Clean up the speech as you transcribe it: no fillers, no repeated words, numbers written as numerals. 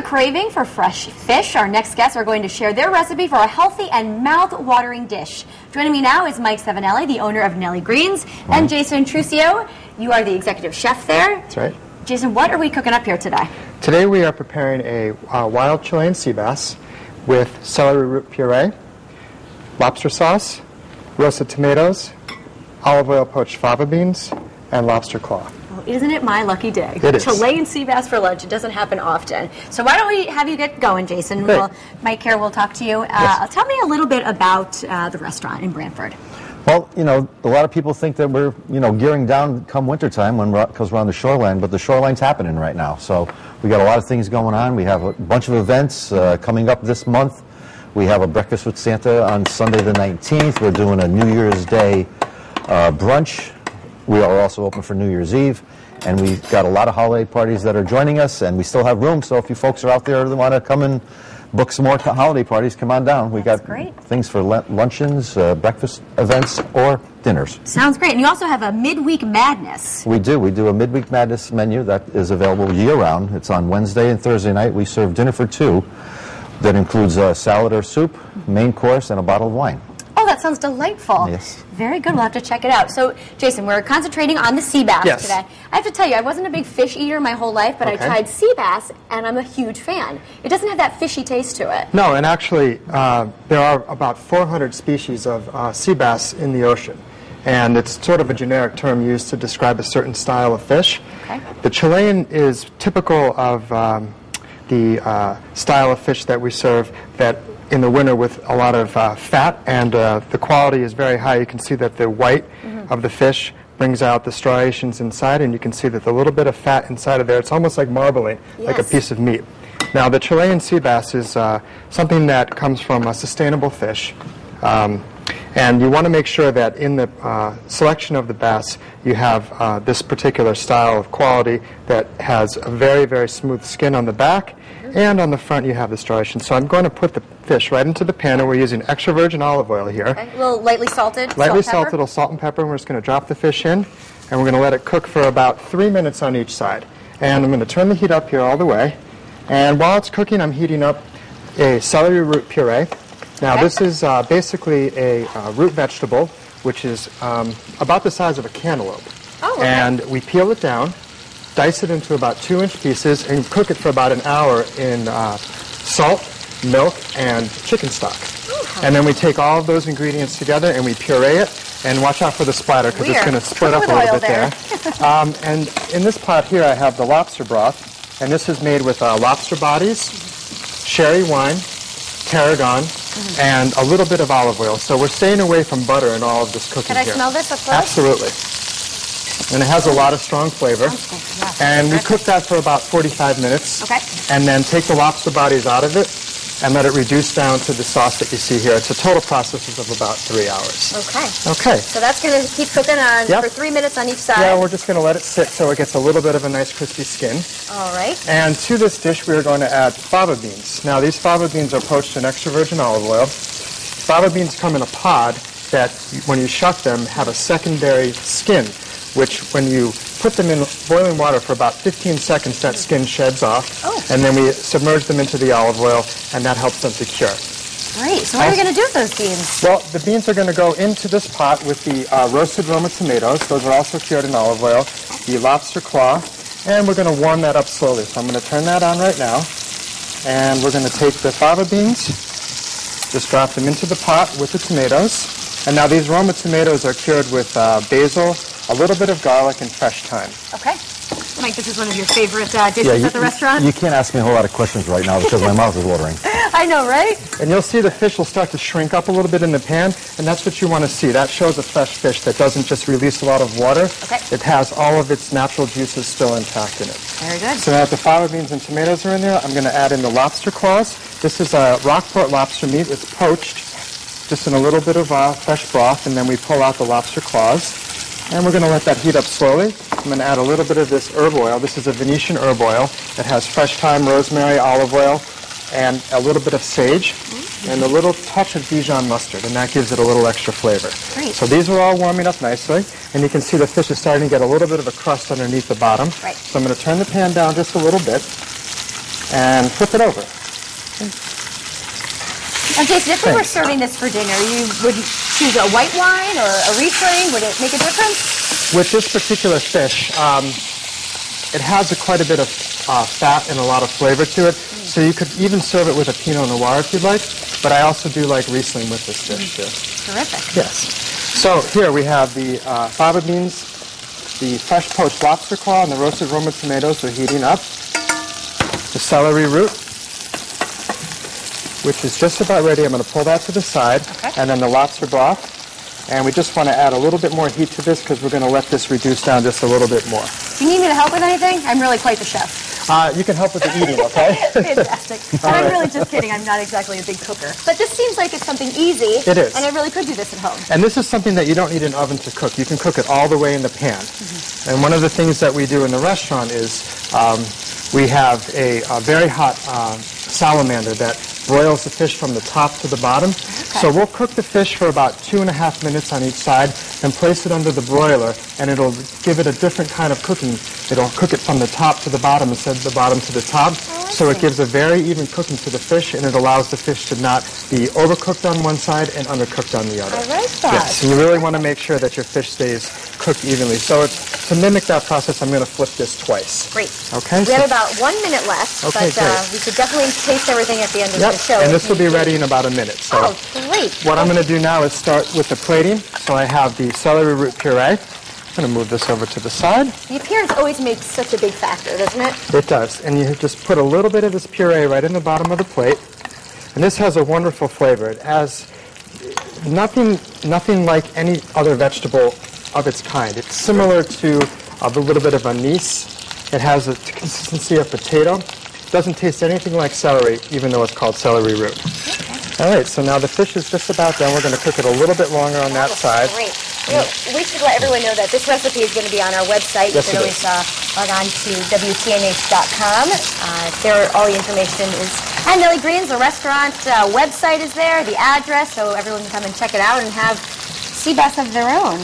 craving for fresh fish, our next guests are going to share their recipe for a healthy and mouth-watering dish. Joining me now is Mike Savinelli, the owner of Nellie Greens, and Jason Trucio. You are the executive chef there. That's right. Jason, what are we cooking up here today? Today we are preparing a wild Chilean sea bass with celery root puree, lobster sauce, roasted tomatoes, olive oil poached fava beans, and lobster claw. Well, isn't it my lucky day? It is. Chilean sea bass for lunch. It doesn't happen often. So why don't we have you get going, Jason? Great. Mike here will talk to you. Yes. Tell me a little bit about the restaurant in Brantford. Well, you know, a lot of people think that we're, gearing down come wintertime because we're on the shoreline, but the shoreline's happening right now. So we got a lot of things going on. We have a bunch of events coming up this month. We have a Breakfast with Santa on Sunday the 19th. We're doing a New Year's Day brunch. We are also open for New Year's Eve. And we've got a lot of holiday parties that are joining us, and we still have room. So if you folks are out there that want to come and book some more holiday parties, come on down. We got things for luncheons, breakfast events, or dinners. Sounds great. And you also have a midweek madness. We do. We do a midweek madness menu that is available year-round. It's on Wednesday and Thursday night. We serve dinner for two. That includes a salad or soup, main course, and a bottle of wine. Oh, that sounds delightful. Yes. Very good. We'll have to check it out. So, Jason, we're concentrating on the sea bass today. I have to tell you, I wasn't a big fish eater my whole life, but I tried sea bass, and I'm a huge fan. It doesn't have that fishy taste to it. No, and actually, there are about 400 species of sea bass in the ocean. And it's sort of a generic term used to describe a certain style of fish. Okay. The Chilean is typical of the style of fish that we serve that in the winter with a lot of fat, and the quality is very high. You can see that the white of the fish brings out the striations inside, and you can see that the little bit of fat inside of there, it's almost like marbling, like a piece of meat. Now, the Chilean sea bass is something that comes from a sustainable fish. And you want to make sure that in the selection of the bass, you have this particular style of quality that has a very, very smooth skin on the back, and on the front you have the striations. So I'm going to put the fish right into the pan, and we're using extra virgin olive oil here. Okay. A little lightly salted? Lightly salted, a little salt and pepper, and we're just going to drop the fish in, and we're going to let it cook for about 3 minutes on each side. And I'm going to turn the heat up here all the way. And while it's cooking, I'm heating up a celery root puree. Now, this is basically a root vegetable, which is about the size of a cantaloupe. Oh, okay. And we peel it down, dice it into about 2-inch pieces, and cook it for about an hour in salt, milk, and chicken stock. And then we take all of those ingredients together and we puree it. And watch out for the splatter because it's going to split up a little bit there. And in this pot here, I have the lobster broth, and this is made with lobster bodies, sherry wine, tarragon, and a little bit of olive oil. So we're staying away from butter in all of this cooking here. Can I smell this up close? Absolutely. And it has a lot of strong flavor. And we cook that for about 45 minutes. Okay. And then take the lobster bodies out of it and let it reduce down to the sauce that you see here. It's a total process of about 3 hours. Okay. Okay. So that's going to keep cooking on for 3 minutes on each side. Yeah, we're just going to let it sit so it gets a little bit of a nice crispy skin. All right. And to this dish, we are going to add fava beans. Now, these fava beans are poached in extra virgin olive oil. Fava beans come in a pod that, when you shuck them, have a secondary skin, which when you put them in boiling water for about 15 seconds, that skin sheds off. And then we submerge them into the olive oil, and that helps them to cure. Great. So what are we going to do with those beans? Well, the beans are going to go into this pot with the roasted Roma tomatoes. Those are also cured in olive oil. The lobster claw. And we're going to warm that up slowly. So I'm going to turn that on right now. And we're going to take the fava beans, just drop them into the pot with the tomatoes. And now these Roma tomatoes are cured with basil, a little bit of garlic, and fresh thyme. Okay. Mike, this is one of your favorite dishes at the restaurant? You can't ask me a whole lot of questions right now because my mouth is watering. I know, right? And you'll see the fish will start to shrink up a little bit in the pan, and that's what you want to see. That shows a fresh fish that doesn't just release a lot of water. Okay. It has all of its natural juices still intact in it. Very good. So now that the fava beans and tomatoes are in there, I'm going to add in the lobster claws. This is a Rockport lobster meat. It's poached just in a little bit of fresh broth, and then we pull out the lobster claws. And we're going to let that heat up slowly. I'm going to add a little bit of this herb oil. This is a Venetian herb oil. It has fresh thyme, rosemary, olive oil, and a little bit of sage, and a little touch of Dijon mustard, and that gives it a little extra flavor. Great. So these are all warming up nicely, and you can see the fish is starting to get a little bit of a crust underneath the bottom. Right. So I'm going to turn the pan down just a little bit. and flip it over. Now, Jason, if we were serving this for dinner, would you choose a white wine or a Riesling? Would it make a difference? With this particular fish, it has quite a bit of fat and a lot of flavor to it, so you could even serve it with a Pinot Noir if you'd like, but I also do like Riesling with this dish too. Terrific. Yes. So here we have the fava beans, the fresh poached lobster claw, and the roasted Roma tomatoes are heating up. The celery root, which is just about ready. I'm going to pull that to the side, and then the lobster broth. And we just want to add a little bit more heat to this because we're going to let this reduce down just a little bit more. Do you need me to help with anything? I'm really quite the chef. You can help with the eating, okay? Fantastic. And I'm really just kidding. I'm not exactly a big cooker. But this seems like it's something easy. It is. And I really could do this at home. And this is something that you don't need an oven to cook. You can cook it all the way in the pan. And one of the things that we do in the restaurant is we have a very hot salamander that broils the fish from the top to the bottom. So we'll cook the fish for about 2.5 minutes on each side and place it under the broiler, and it'll give it a different kind of cooking. It'll cook it from the top to the bottom instead of the bottom to the top. So it gives a very even cooking to the fish, and it allows the fish to not be overcooked on one side and undercooked on the other. I like that. Yes, and you really want to make sure that your fish stays cooked evenly. So to mimic that process, I'm going to flip this twice. Great. Okay. We have about 1 minute left, but we should definitely taste everything at the end of the show. And this will be ready in about a minute. So great. What I'm going to do now is start with the plating. So I have the celery root puree. I'm going to move this over to the side. The appearance always makes such a big factor, doesn't it? It does. And you just put a little bit of this puree right in the bottom of the plate. And this has a wonderful flavor. It has nothing like any other vegetable of its kind. It's similar to a little bit of anise. It has the consistency of potato. It doesn't taste anything like celery, even though it's called celery root. All right, so now the fish is just about done. We're going to cook it a little bit longer on that side. Great. We should let everyone know that this recipe is going to be on our website. Yes, you can always log on to WTNH.com. There, all the information is. And Nellie Greens, the restaurant website is there, the address, so everyone can come and check it out and have sea bass of their own.